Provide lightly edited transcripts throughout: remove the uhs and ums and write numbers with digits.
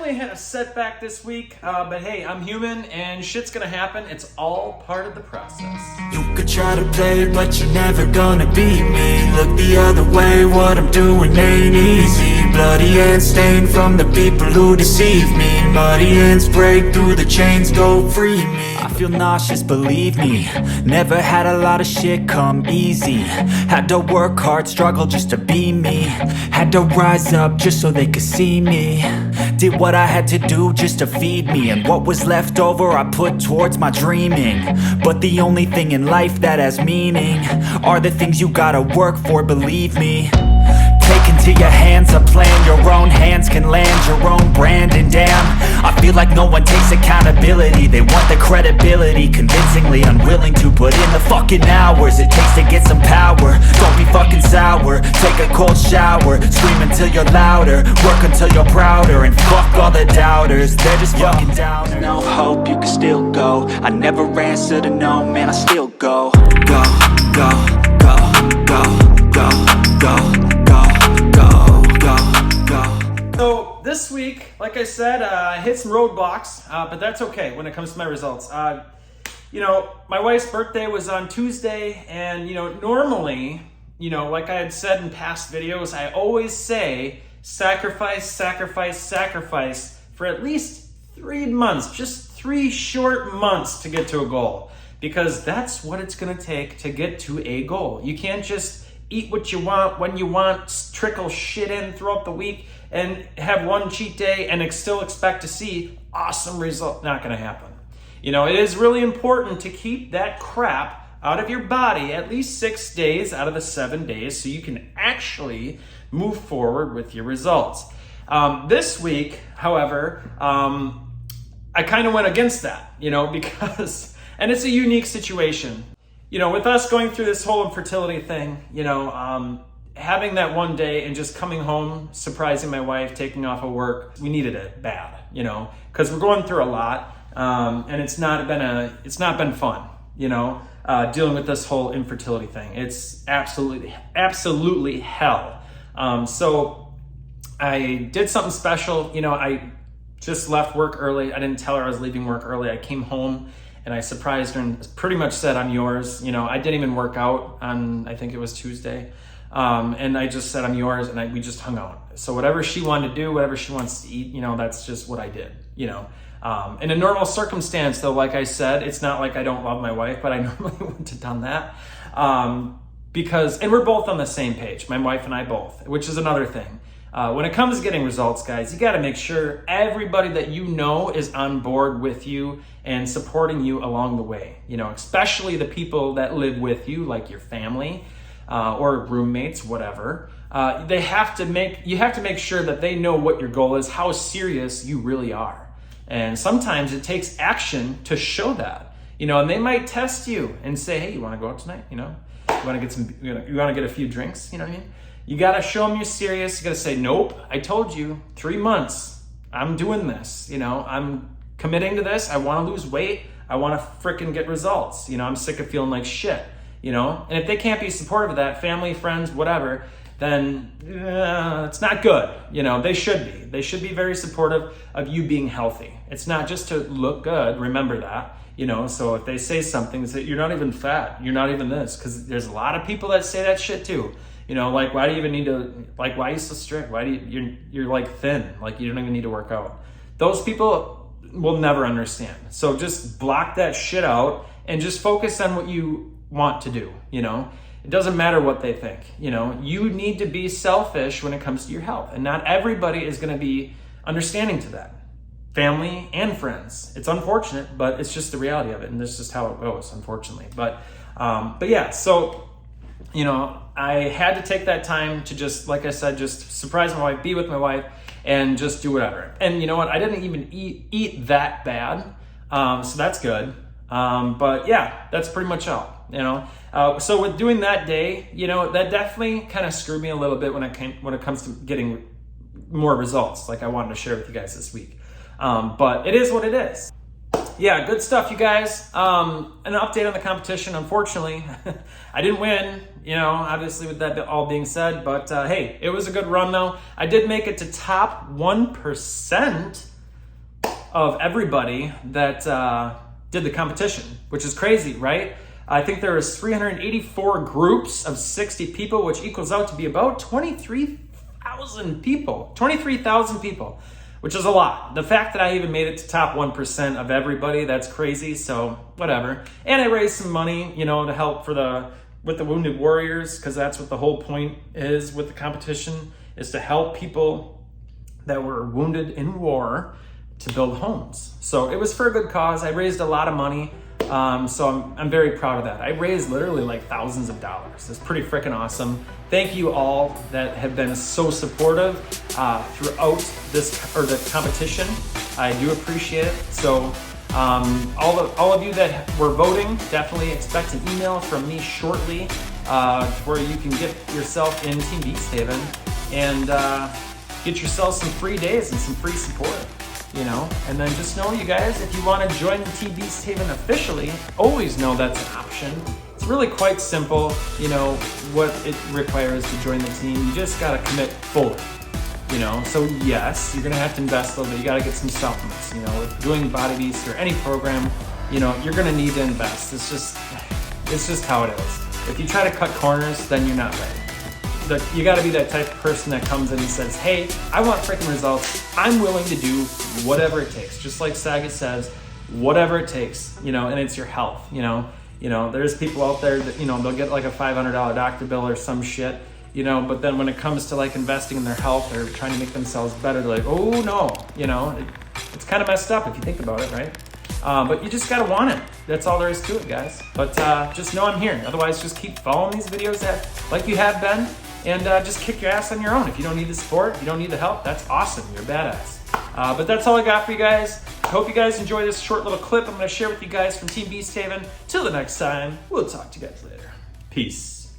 definitely had a setback this week, but hey, I'm human and shit's gonna happen. It's all part of the process. You could try to play, but you're never gonna beat me. Look the other way, what I'm doing ain't easy. Bloody hands stained from the people who deceive me. Muddy hands break through the chains, go free me. I feel nauseous, believe me. Never had a lot of shit come easy. Had to work hard, struggle just to be me. Had to rise up just so they could see me. Did what I had to do just to feed me. And what was left over I put towards my dreaming. But the only thing in life that has meaning are the things you gotta work for, believe me. Take into your hands a plan, your own hands can land your own brand. And damn, I feel like no one takes accountability. They want the credibility, convincingly unwilling to put in the fucking hours it takes to get some power. Don't be fucking sour, take a cold shower. Scream until you're louder, work until you're prouder. And fuck all the doubters, they're just fucking downers. No hope, you can still go. I never answer to no, man, I still go. Go, go, go, go, go, go. So this week, like I said, I hit some roadblocks, but that's okay when it comes to my results. You know, my wife's birthday was on Tuesday, and, you know, normally, you know, like I had said in past videos, I always say sacrifice, sacrifice, sacrifice for at least 3 months, just 3 short months to get to a goal, because that's what it's going to take to get to a goal. You can't just eat what you want, when you want, trickle shit in throughout the week, and have one cheat day and still expect to see awesome results. Not going to happen. You know, it is really important to keep that crap out of your body at least 6 days out of the 7 days so you can actually move forward with your results. This week, however, I kind of went against that, you know, because, and it's a unique situation. You know, with us going through this whole infertility thing, you know, having that one day and just coming home, surprising my wife, taking off of work, we needed it bad, you know, because we're going through a lot, and it's not been fun, you know, dealing with this whole infertility thing. It's absolutely hell. So I did something special. You know, I just left work early. I didn't tell her I was leaving work early. I came home and I surprised her and pretty much said, "I'm yours." You know, I didn't even work out on, I think it was Tuesday. And I just said, "I'm yours," and we just hung out. So whatever she wanted to do, whatever she wants to eat, you know, that's just what I did, you know. In a normal circumstance, though, like I said, it's not like I don't love my wife, but I normally wouldn't have done that. Because, and we're both on the same page, my wife and I both, which is another thing. When it comes to getting results, guys, you got to make sure everybody that you know is on board with you and supporting you along the way, you know, especially the people that live with you, like your family, or roommates, whatever. You have to make sure that they know what your goal is, how serious you really are. And sometimes it takes action to show that, you know, and they might test you and say, "Hey, you want to go out tonight? You know, you want to get a few drinks?" You know what I mean? You got to show them you're serious. You got to say, "Nope, I told you 3 months, I'm doing this. You know, I'm committing to this. I want to lose weight. I want to frickin' get results. You know, I'm sick of feeling like shit." You know, and if they can't be supportive of that, family, friends, whatever, then it's not good. You know, they should be. They should be very supportive of you being healthy. It's not just to look good. Remember that. You know, so if they say something, they say, "You're not even fat. You're not even this," because there's a lot of people that say that shit too. You know, like, why do you even need to, like, why are you so strict? Why do you're like thin, like you don't even need to work out. Those people will never understand. So just block that shit out and just focus on what you want to do. You know, it doesn't matter what they think. You know, you need to be selfish when it comes to your health, and not everybody is going to be understanding to that. Family and friends. It's unfortunate, but it's just the reality of it, and this is just how it goes, unfortunately. But yeah, so, you know, I had to take that time to just, like I said, just surprise my wife, be with my wife, and just do whatever. And you know what? I didn't even eat that bad, so that's good. But yeah, that's pretty much all. You know, so with doing that day, you know, that definitely kind of screwed me a little bit when it comes to getting more results, like I wanted to share with you guys this week. But it is what it is. Yeah, good stuff, you guys. An update on the competition. Unfortunately, I didn't win, you know, obviously with that all being said, but hey, it was a good run though. I did make it to top 1% of everybody that did the competition, which is crazy, right? I think there was 384 groups of 60 people, which equals out to be about 23,000 people. 23,000 people, which is a lot. The fact that I even made it to top 1% of everybody, that's crazy. So whatever. And I raised some money, to help with the Wounded Warriors, because that's what the whole point is with the competition, is to help people that were wounded in war to build homes. So it was for a good cause. I raised a lot of money. So I'm very proud of that. I raised literally like thousands of dollars. It's pretty freaking awesome. Thank you all that have been so supportive throughout the competition. I do appreciate it. So all of you that were voting, definitely expect an email from me shortly where you can get yourself in Team Beast Haven and get yourself some free days and some free support. And then just know, you guys, if you want to join the Team Beast Haven officially, always know that's an option. It's really quite simple, what it requires to join the team. You just got to commit fully, So yes, you're going to have to invest a little bit. You got to get some supplements, with doing Body Beast or any program, you're going to need to invest. It's just how it is. If you try to cut corners, then you're not ready. You got to be that type of person that comes in and says, hey, I want freaking results. I'm willing to do whatever it takes. Just like Saget says, whatever it takes, and it's your health, there's people out there that, they'll get like a $500 doctor bill or some shit, but then when it comes to like investing in their health or trying to make themselves better, they're like, oh no, it's kind of messed up if you think about it, right? But you just gotta want it. That's all there is to it, guys. But just know I'm here. Otherwise, just keep following these videos like you have been. And just kick your ass on your own. If you don't need the support, if you don't need the help, that's awesome. You're a badass. But that's all I got for you guys. I hope you guys enjoy this short little clip I'm going to share with you guys from Team Beast Haven. Till the next time, we'll talk to you guys later. Peace.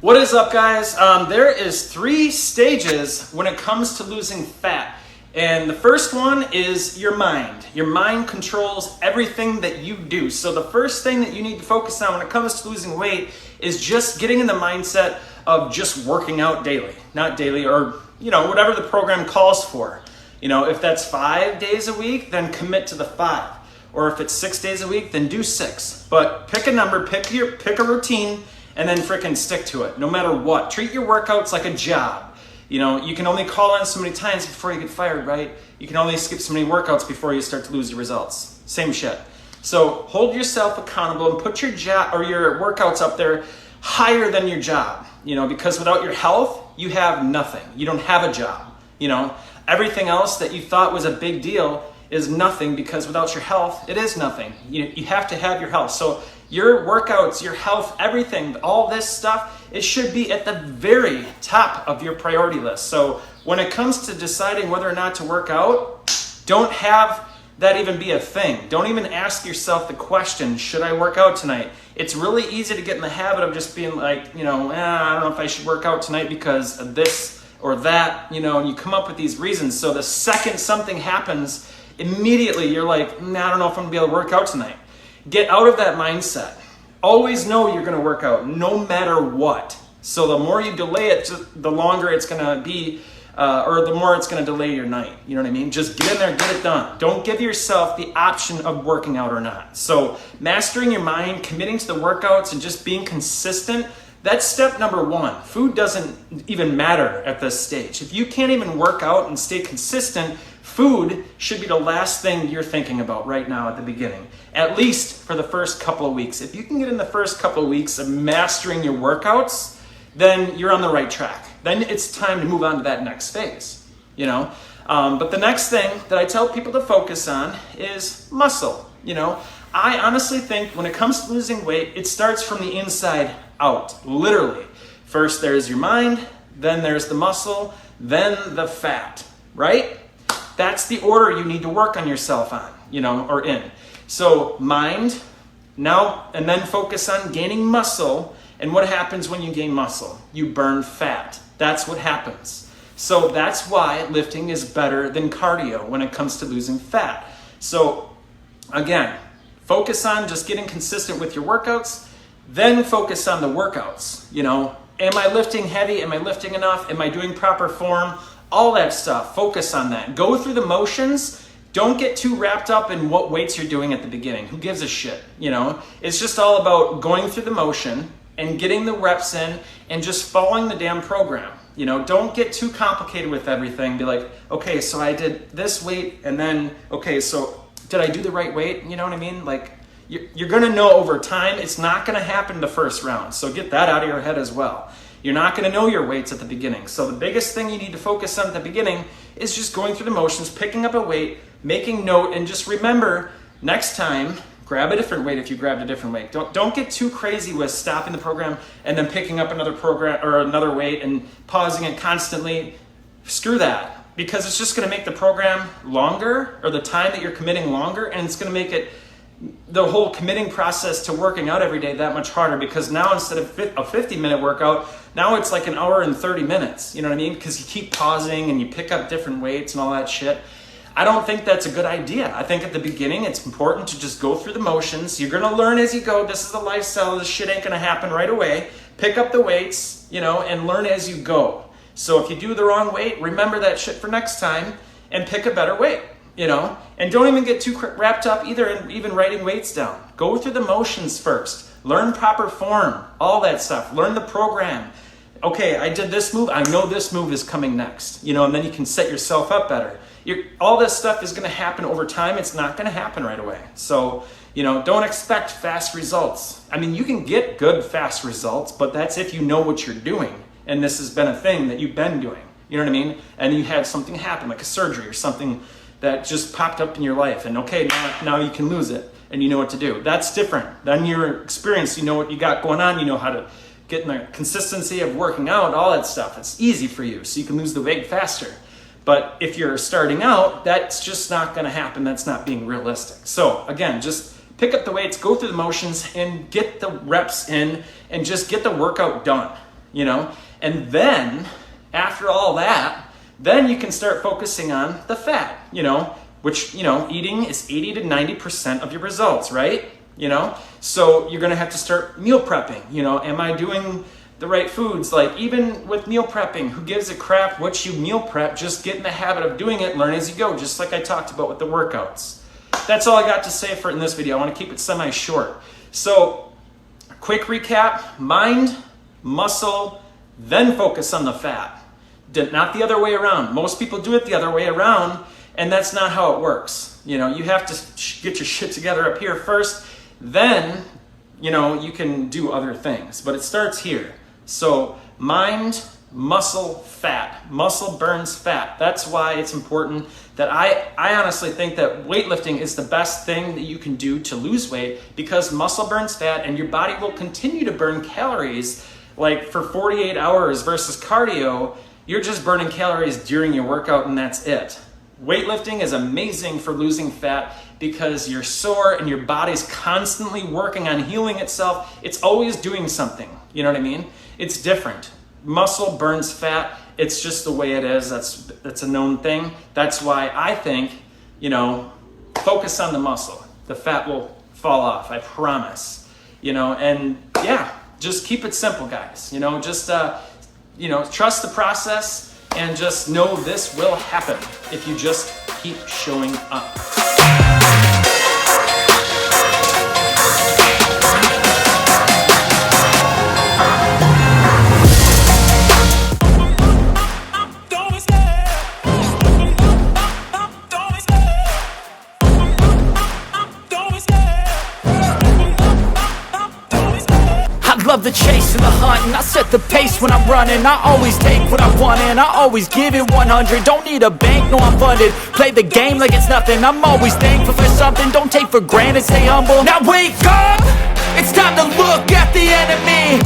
What is up, guys? There is 3 stages when it comes to losing fat. And the first one is your mind. Your mind controls everything that you do. So the first thing that you need to focus on when it comes to losing weight is just getting in the mindset of just working out daily. Not daily, or whatever the program calls for. If that's 5 days a week, then commit to the 5. Or if it's 6 days a week, then do 6. But pick a number, pick a routine, and then frickin' stick to it, no matter what. Treat your workouts like a job. You can only call in so many times before you get fired, right? You can only skip so many workouts before you start to lose your results. Same shit. So hold yourself accountable and put your job or your workouts up there higher than your job. Because without your health, you have nothing. You don't have a job. Everything else that you thought was a big deal is nothing, because without your health, it is nothing. You have to have your health. So your workouts, your health, everything, all this stuff, it should be at the very top of your priority list. So when it comes to deciding whether or not to work out, don't have that even be a thing. Don't even ask yourself the question, should I work out tonight? It's really easy to get in the habit of just being like, I don't know if I should work out tonight because of this or that, and you come up with these reasons. So the second something happens, immediately you're like, I don't know if I'm gonna be able to work out tonight. Get out of that mindset. Always know you're gonna work out no matter what. So the more you delay it, the longer it's gonna be, or the more it's gonna delay your night. You know what I mean? Just get in there, get it done. Don't give yourself the option of working out or not. So mastering your mind, committing to the workouts, and just being consistent, that's step number 1. Food doesn't even matter at this stage. If you can't even work out and stay consistent, food should be the last thing you're thinking about right now at the beginning, at least for the first couple of weeks. If you can get in the first couple of weeks of mastering your workouts, then you're on the right track. Then it's time to move on to that next phase, But the next thing that I tell people to focus on is muscle. I honestly think when it comes to losing weight, it starts from the inside out, literally. First there's your mind, then there's the muscle, then the fat, right? That's the order you need to work on yourself on, or in. So mind, now, and then focus on gaining muscle. And what happens when you gain muscle? You burn fat. That's what happens. So that's why lifting is better than cardio when it comes to losing fat. So again, focus on just getting consistent with your workouts, then focus on the workouts. Am I lifting heavy? Am I lifting enough? Am I doing proper form? All that stuff, focus on that. Go through the motions don't get too wrapped up in what weights you're doing at the beginning. Who gives a shit, you know? It's just all about going through the motion and getting the reps in and just following the damn program. You know, don't get too complicated with everything. Be like, okay, so I did this weight and then, okay, so did I do the right weight? You know what I mean? Like, you're gonna know over time. It's not gonna happen the first round. So get that out of your head as well. You're not gonna know your weights at the beginning. So the biggest thing you need to focus on at the beginning is just going through the motions, picking up a weight, making note, and just remember, next time, grab a different weight if you grabbed a different weight. Don't get too crazy with stopping the program and then picking up another program or another weight and pausing it constantly. Screw that, because it's just gonna make the program longer, or the time that you're committing longer, and it's gonna make it, the whole committing process to working out every day, that much harder, because now instead of a 50-minute workout, now it's like an hour and 30 minutes, you know what I mean? Because you keep pausing and you pick up different weights and all that shit. I don't think that's a good idea. I think at the beginning, it's important to just go through the motions. You're gonna learn as you go. This is the lifestyle. This shit ain't gonna happen right away. Pick up the weights, you know, and learn as you go. So if you do the wrong weight, remember that shit for next time and pick a better weight, you know? And don't even get too wrapped up either in even writing weights down. Go through the motions first. Learn proper form, all that stuff. Learn the program. Okay, I did this move. I know this move is coming next, you know, and then you can set yourself up better. All this stuff is going to happen over time. It's not going to happen right away. So, you know, don't expect fast results. I mean, you can get good fast results, but that's if you know what you're doing. And this has been a thing that you've been doing. You know what I mean? And you had something happen, like a surgery or something that just popped up in your life. And okay, now you can lose it and you know what to do. That's different than your experience. You know what you got going on. You know how to get in the consistency of working out, all that stuff. It's easy for you, so you can lose the weight faster. But if you're starting out, that's just not going to happen. That's not being realistic. So again, just pick up the weights, go through the motions, and get the reps in, and just get the workout done, you know? And then, after all that, then you can start focusing on the fat, you know, which, you know, eating is 80 to 90% of your results, right? You know? So you're going to have to start meal prepping, you know? Am I doing the right foods? Like, even with meal prepping, who gives a crap what you meal prep? Just get in the habit of doing it, learn as you go, just like I talked about with the workouts. That's all I got to say for in this video. I want to keep it semi-short. So, quick recap: mind, muscle, then focus on the fat. Not the other way around. Most people do it the other way around, and that's not how it works. You know, you have to get your shit together up here first, then, you know, you can do other things. But it starts here. So mind, muscle, fat. Muscle burns fat. That's why it's important that I honestly think that weightlifting is the best thing that you can do to lose weight, because muscle burns fat and your body will continue to burn calories. Like for 48 hours versus cardio, you're just burning calories during your workout and that's it. Weightlifting is amazing for losing fat because you're sore and your body's constantly working on healing itself. It's always doing something. You know what I mean? It's different. Muscle burns fat. It's just the way it is. That's a known thing. That's why I think, you know, focus on the muscle. The fat will fall off, I promise. You know, and yeah, just keep it simple, guys. You know, just you know, trust the process and just know this will happen if you just keep showing up. Love the chase and the hunt, and I set the pace when I'm running. I always take what I want and I always give it 100. Don't need a bank, no, I'm funded. Play the game like it's nothing. I'm always thankful for something. Don't take for granted, stay humble. Now wake up, it's time to look at the enemy.